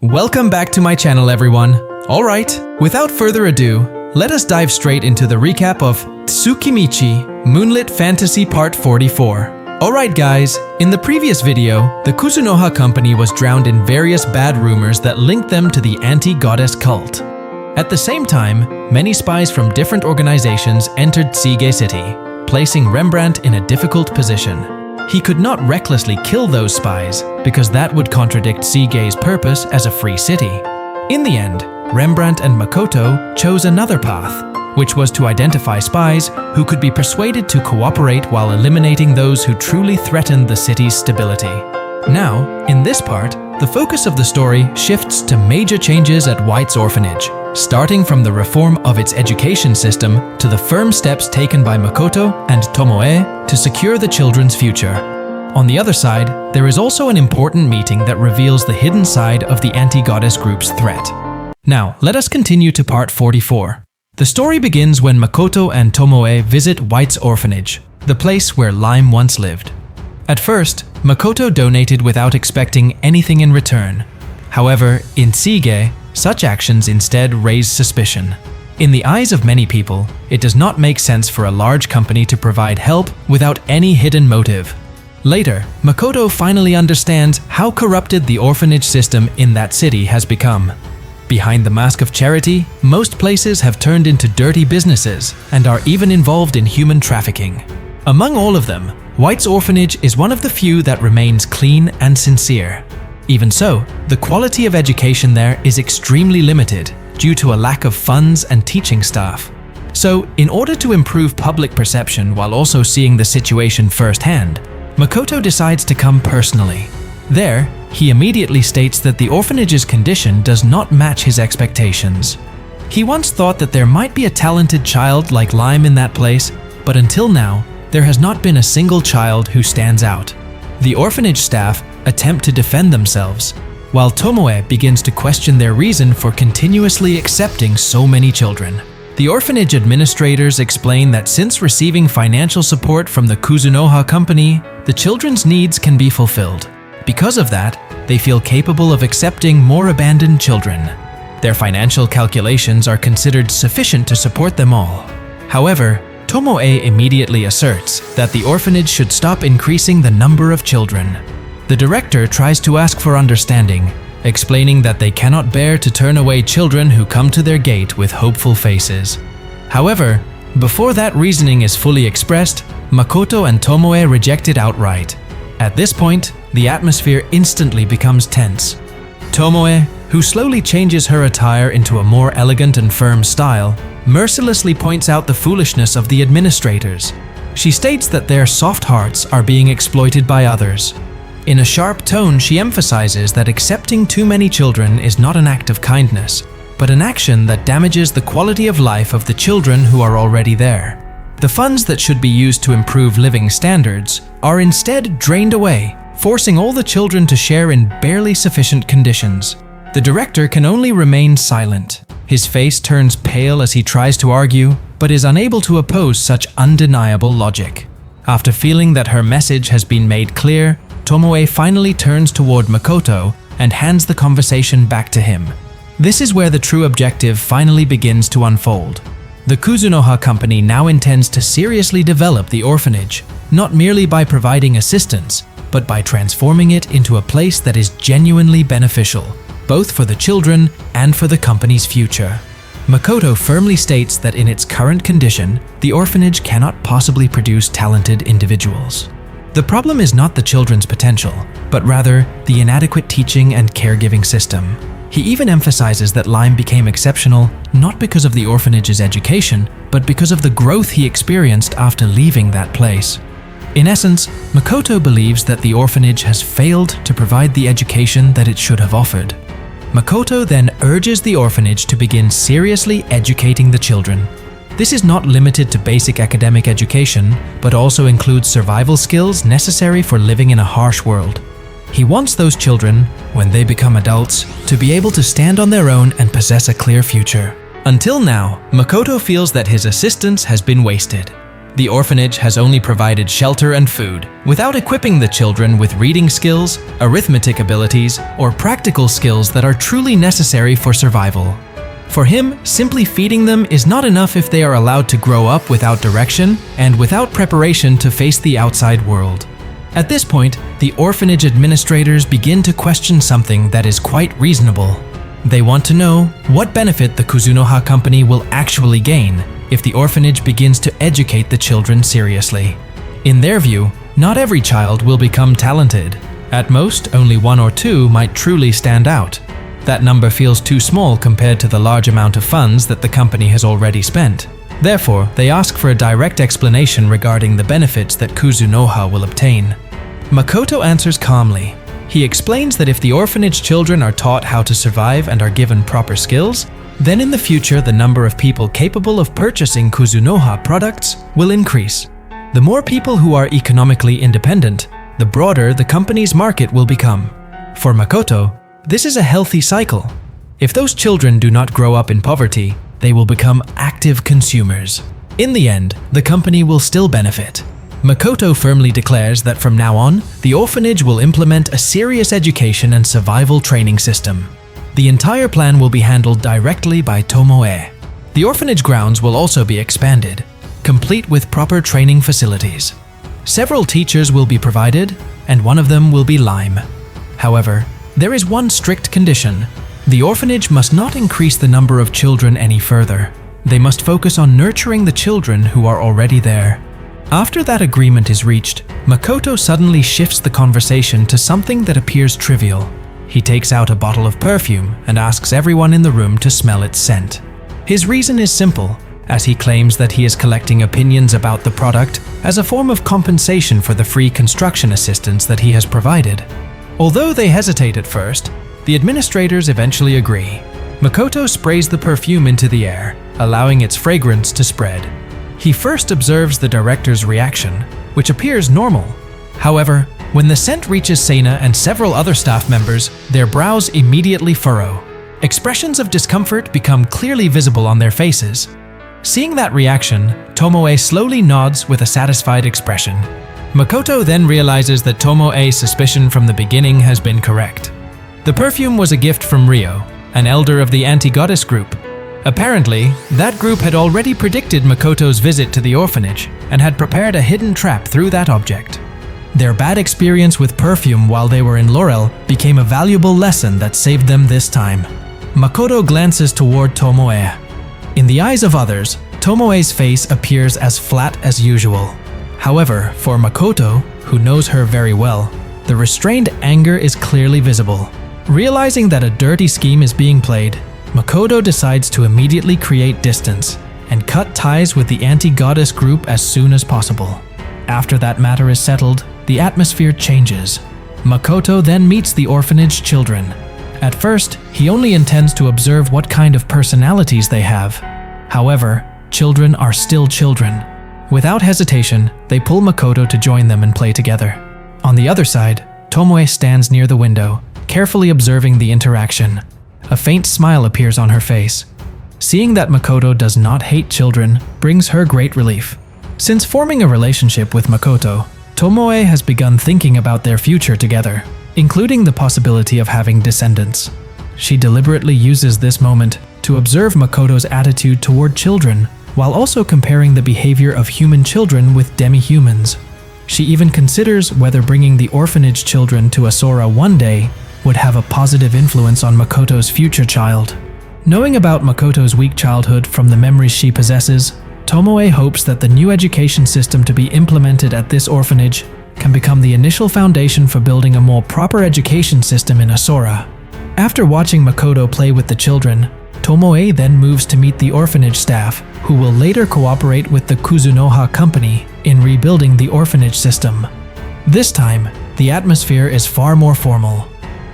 Welcome back to my channel, everyone. Alright, without further ado, let us dive straight into the recap of Tsukimichi Moonlit Fantasy Part 44. Alright guys, in the previous video, the Kuzunoha company was drowned in various bad rumors that linked them to the anti-goddess cult. At the same time, many spies from different organizations entered Sige City, placing Rembrandt in a difficult position. He could not recklessly kill those spies, because that would contradict Sige's purpose as a free city. In the end, Rembrandt and Makoto chose another path, which was to identify spies who could be persuaded to cooperate while eliminating those who truly threatened the city's stability. Now, in this part, the focus of the story shifts to major changes at White's Orphanage, starting from the reform of its education system to the firm steps taken by Makoto and Tomoe to secure the children's future. On the other side, there is also an important meeting that reveals the hidden side of the anti-goddess group's threat. Now, let us continue to part 44. The story begins when Makoto and Tomoe visit White's Orphanage, the place where Lime once lived. At first, Makoto donated without expecting anything in return. However, in Sige, such actions instead raise suspicion. In the eyes of many people, it does not make sense for a large company to provide help without any hidden motive. Later, Makoto finally understands how corrupted the orphanage system in that city has become. Behind the mask of charity, most places have turned into dirty businesses and are even involved in human trafficking. Among all of them, White's Orphanage is one of the few that remains clean and sincere. Even so, the quality of education there is extremely limited due to a lack of funds and teaching staff. So, in order to improve public perception while also seeing the situation firsthand, Makoto decides to come personally. There, he immediately states that the orphanage's condition does not match his expectations. He once thought that there might be a talented child like Lime in that place, but until now, there has not been a single child who stands out. The orphanage staff attempt to defend themselves, while Tomoe begins to question their reason for continuously accepting so many children. The orphanage administrators explain that since receiving financial support from the Kuzunoha company, the children's needs can be fulfilled. Because of that, they feel capable of accepting more abandoned children. Their financial calculations are considered sufficient to support them all. However, Tomoe immediately asserts that the orphanage should stop increasing the number of children. The director tries to ask for understanding, explaining that they cannot bear to turn away children who come to their gate with hopeful faces. However, before that reasoning is fully expressed, Makoto and Tomoe reject it outright. At this point, the atmosphere instantly becomes tense. Tomoe, who slowly changes her attire into a more elegant and firm style, mercilessly points out the foolishness of the administrators. She states that their soft hearts are being exploited by others. In a sharp tone, she emphasizes that accepting too many children is not an act of kindness, but an action that damages the quality of life of the children who are already there. The funds that should be used to improve living standards are instead drained away, forcing all the children to share in barely sufficient conditions. The director can only remain silent. His face turns pale as he tries to argue, but is unable to oppose such undeniable logic. After feeling that her message has been made clear, Tomoe finally turns toward Makoto and hands the conversation back to him. This is where the true objective finally begins to unfold. The Kuzunoha company now intends to seriously develop the orphanage, not merely by providing assistance, but by transforming it into a place that is genuinely beneficial, both for the children and for the company's future. Makoto firmly states that in its current condition, the orphanage cannot possibly produce talented individuals. The problem is not the children's potential, but rather the inadequate teaching and caregiving system. He even emphasizes that Lime became exceptional not because of the orphanage's education, but because of the growth he experienced after leaving that place. In essence, Makoto believes that the orphanage has failed to provide the education that it should have offered. Makoto then urges the orphanage to begin seriously educating the children. This is not limited to basic academic education, but also includes survival skills necessary for living in a harsh world. He wants those children, when they become adults, to be able to stand on their own and possess a clear future. Until now, Makoto feels that his assistance has been wasted. The orphanage has only provided shelter and food, without equipping the children with reading skills, arithmetic abilities, or practical skills that are truly necessary for survival. For him, simply feeding them is not enough if they are allowed to grow up without direction and without preparation to face the outside world. At this point, the orphanage administrators begin to question something that is quite reasonable. They want to know what benefit the Kuzunoha company will actually gain if the orphanage begins to educate the children seriously. In their view, not every child will become talented. At most, only 1 or 2 might truly stand out. That number feels too small compared to the large amount of funds that the company has already spent. Therefore, they ask for a direct explanation regarding the benefits that Kuzunoha will obtain. Makoto answers calmly. He explains that if the orphanage children are taught how to survive and are given proper skills, then in the future the number of people capable of purchasing Kuzunoha products will increase. The more people who are economically independent, the broader the company's market will become. For Makoto, this is a healthy cycle. If those children do not grow up in poverty, they will become active consumers. In the end, the company will still benefit. Makoto firmly declares that from now on, the orphanage will implement a serious education and survival training system. The entire plan will be handled directly by Tomoe. The orphanage grounds will also be expanded, complete with proper training facilities. Several teachers will be provided, and one of them will be Lime. However, there is one strict condition. The orphanage must not increase the number of children any further. They must focus on nurturing the children who are already there. After that agreement is reached, Makoto suddenly shifts the conversation to something that appears trivial. He takes out a bottle of perfume and asks everyone in the room to smell its scent. His reason is simple, as he claims that he is collecting opinions about the product as a form of compensation for the free construction assistance that he has provided. Although they hesitate at first, the administrators eventually agree. Makoto sprays the perfume into the air, allowing its fragrance to spread. He first observes the director's reaction, which appears normal. However, when the scent reaches Seina and several other staff members, their brows immediately furrow. Expressions of discomfort become clearly visible on their faces. Seeing that reaction, Tomoe slowly nods with a satisfied expression. Makoto then realizes that Tomoe's suspicion from the beginning has been correct. The perfume was a gift from Ryo, an elder of the anti-goddess group. Apparently, that group had already predicted Makoto's visit to the orphanage and had prepared a hidden trap through that object. Their bad experience with perfume while they were in Laurel became a valuable lesson that saved them this time. Makoto glances toward Tomoe. In the eyes of others, Tomoe's face appears as flat as usual. However, for Makoto, who knows her very well, the restrained anger is clearly visible. Realizing that a dirty scheme is being played, Makoto decides to immediately create distance and cut ties with the anti-goddess group as soon as possible. After that matter is settled, the atmosphere changes. Makoto then meets the orphanage children. At first, he only intends to observe what kind of personalities they have. However, children are still children. Without hesitation, they pull Makoto to join them and play together. On the other side, Tomoe stands near the window, carefully observing the interaction. A faint smile appears on her face. Seeing that Makoto does not hate children brings her great relief. Since forming a relationship with Makoto, Tomoe has begun thinking about their future together, including the possibility of having descendants. She deliberately uses this moment to observe Makoto's attitude toward children, while also comparing the behavior of human children with demi-humans. She even considers whether bringing the orphanage children to Asura one day would have a positive influence on Makoto's future child. Knowing about Makoto's weak childhood from the memories she possesses, Tomoe hopes that the new education system to be implemented at this orphanage can become the initial foundation for building a more proper education system in Asura. After watching Makoto play with the children, Tomoe then moves to meet the orphanage staff, who will later cooperate with the Kuzunoha company in rebuilding the orphanage system. This time, the atmosphere is far more formal.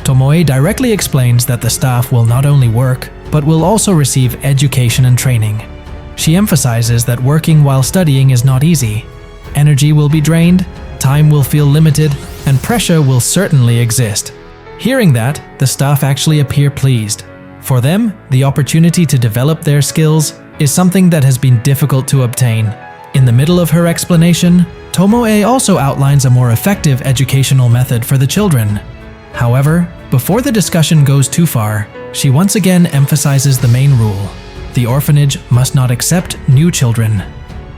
Tomoe directly explains that the staff will not only work, but will also receive education and training. She emphasizes that working while studying is not easy. Energy will be drained, time will feel limited, and pressure will certainly exist. Hearing that, the staff actually appear pleased. For them, the opportunity to develop their skills is something that has been difficult to obtain. In the middle of her explanation, Tomoe also outlines a more effective educational method for the children. However, before the discussion goes too far, she once again emphasizes the main rule: the orphanage must not accept new children.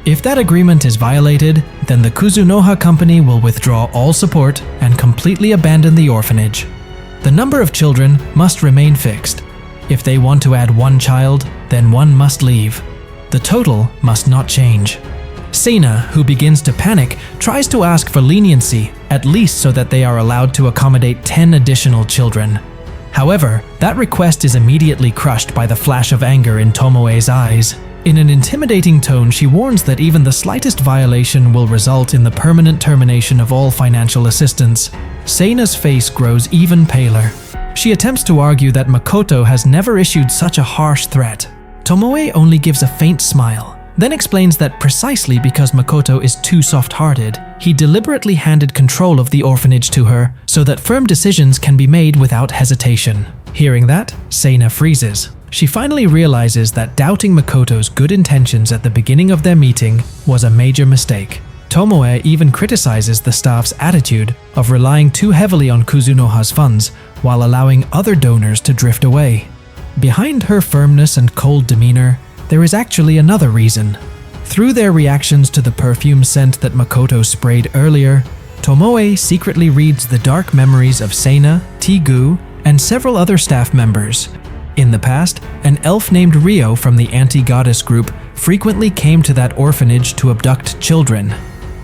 If that agreement is violated, then the Kuzunoha company will withdraw all support and completely abandon the orphanage. The number of children must remain fixed. If they want to add one child, then one must leave. The total must not change. Seina, who begins to panic, tries to ask for leniency, at least so that they are allowed to accommodate 10 additional children. However, that request is immediately crushed by the flash of anger in Tomoe's eyes. In an intimidating tone, she warns that even the slightest violation will result in the permanent termination of all financial assistance. Seina's face grows even paler. She attempts to argue that Makoto has never issued such a harsh threat. Tomoe only gives a faint smile, then explains that precisely because Makoto is too soft-hearted, he deliberately handed control of the orphanage to her so that firm decisions can be made without hesitation. Hearing that, Seina freezes. She finally realizes that doubting Makoto's good intentions at the beginning of their meeting was a major mistake. Tomoe even criticizes the staff's attitude of relying too heavily on Kuzunoha's funds while allowing other donors to drift away. Behind her firmness and cold demeanor, there is actually another reason. Through their reactions to the perfume scent that Makoto sprayed earlier, Tomoe secretly reads the dark memories of Seina, Tigu, and several other staff members. In the past, an elf named Rio from the anti-goddess group frequently came to that orphanage to abduct children.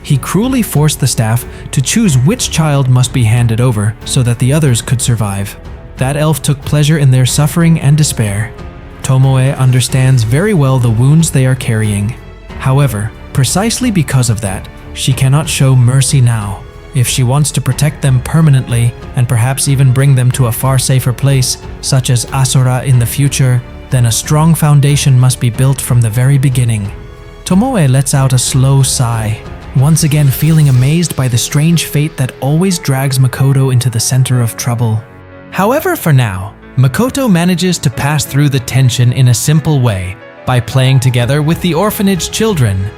He cruelly forced the staff to choose which child must be handed over so that the others could survive. That elf took pleasure in their suffering and despair. Tomoe understands very well the wounds they are carrying. However, precisely because of that, she cannot show mercy now. If she wants to protect them permanently and perhaps even bring them to a far safer place, such as Asura in the future, then a strong foundation must be built from the very beginning. Tomoe lets out a slow sigh, once again feeling amazed by the strange fate that always drags Makoto into the center of trouble. However, for now, Makoto manages to pass through the tension in a simple way, by playing together with the orphanage children.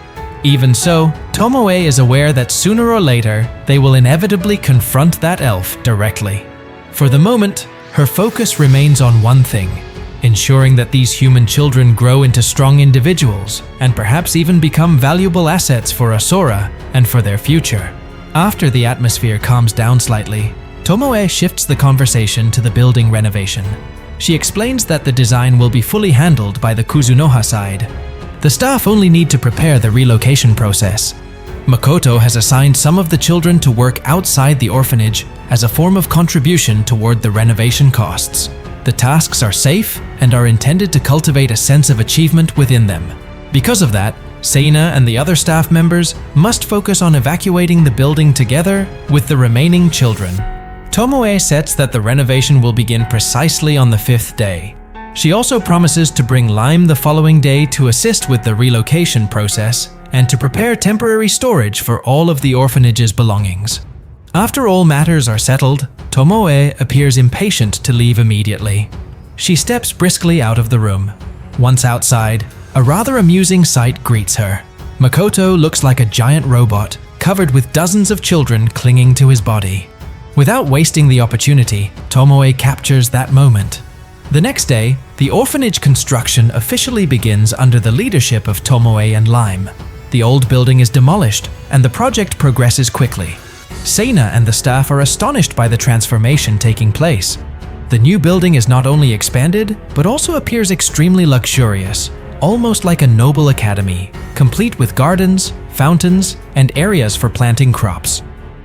Even so, Tomoe is aware that sooner or later, they will inevitably confront that elf directly. For the moment, her focus remains on one thing: ensuring that these human children grow into strong individuals, and perhaps even become valuable assets for Asura and for their future. After the atmosphere calms down slightly, Tomoe shifts the conversation to the building renovation. She explains that the design will be fully handled by the Kuzunoha side. The staff only need to prepare the relocation process. Makoto has assigned some of the children to work outside the orphanage as a form of contribution toward the renovation costs. The tasks are safe and are intended to cultivate a sense of achievement within them. Because of that, Seina and the other staff members must focus on evacuating the building together with the remaining children. Tomoe sets that the renovation will begin precisely on the 5th day. She also promises to bring Lime the following day to assist with the relocation process and to prepare temporary storage for all of the orphanage's belongings. After all matters are settled, Tomoe appears impatient to leave immediately. She steps briskly out of the room. Once outside, a rather amusing sight greets her. Makoto looks like a giant robot, covered with dozens of children clinging to his body. Without wasting the opportunity, Tomoe captures that moment. The next day, the orphanage construction officially begins under the leadership of Tomoe and Lime. The old building is demolished, and the project progresses quickly. Seina and the staff are astonished by the transformation taking place. The new building is not only expanded, but also appears extremely luxurious, almost like a noble academy, complete with gardens, fountains, and areas for planting crops.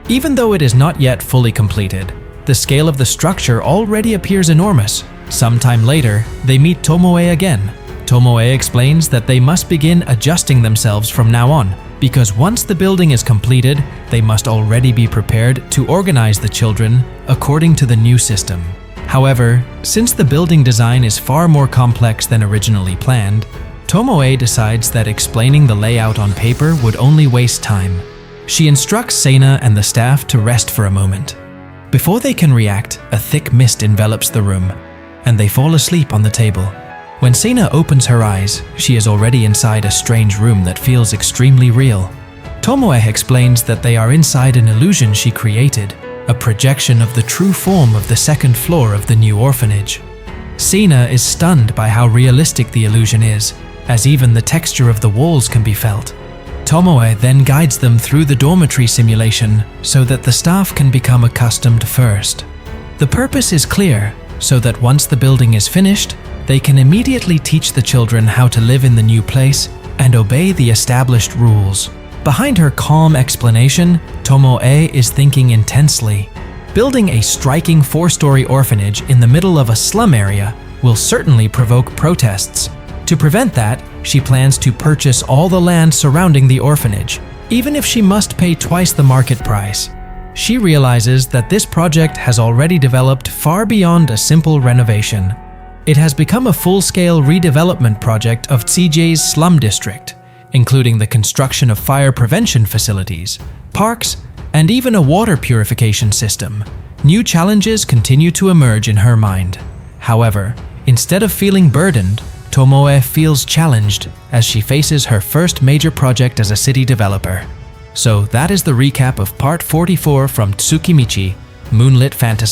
Even though it is not yet fully completed, the scale of the structure already appears enormous. Sometime later, they meet Tomoe again. Tomoe explains that they must begin adjusting themselves from now on, because once the building is completed, they must already be prepared to organize the children according to the new system. However, since the building design is far more complex than originally planned, Tomoe decides that explaining the layout on paper would only waste time. She instructs Seina and the staff to rest for a moment. Before they can react, a thick mist envelops the room, and they fall asleep on the table. When Seina opens her eyes, she is already inside a strange room that feels extremely real. Tomoe explains that they are inside an illusion she created, a projection of the true form of the second floor of the new orphanage. Seina is stunned by how realistic the illusion is, as even the texture of the walls can be felt. Tomoe then guides them through the dormitory simulation so that the staff can become accustomed first. The purpose is clear, so that once the building is finished, they can immediately teach the children how to live in the new place and obey the established rules. Behind her calm explanation, Tomoe is thinking intensely. Building a striking 4-story orphanage in the middle of a slum area will certainly provoke protests. To prevent that, she plans to purchase all the land surrounding the orphanage, even if she must pay twice the market price. She realizes that this project has already developed far beyond a simple renovation. It has become a full-scale redevelopment project of CJ's slum district, including the construction of fire prevention facilities, parks, and even a water purification system. New challenges continue to emerge in her mind. However, instead of feeling burdened, Tomoe feels challenged as she faces her first major project as a city developer. So that is the recap of part 44 from Tsukimichi, Moonlit Fantasy.